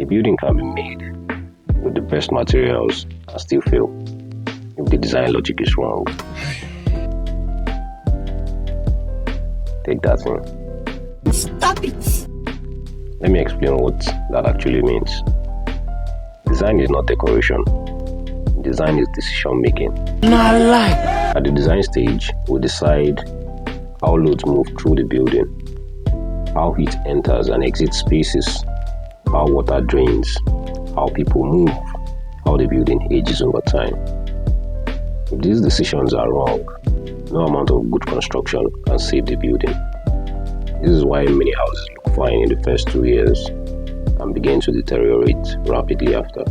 building can be made with the best materials and still fail if the design logic is wrong. Take that in. Stop it! Let me explain what that actually means. Design is not decoration. Design is decision making. Not lie. At the design stage, we decide how loads move through the building, how heat enters and exits spaces, how water drains, how people move, how the building ages over time. If these decisions are wrong, no amount of good construction can save the building. This is why many houses look fine in the first 2 years and begin to deteriorate rapidly after.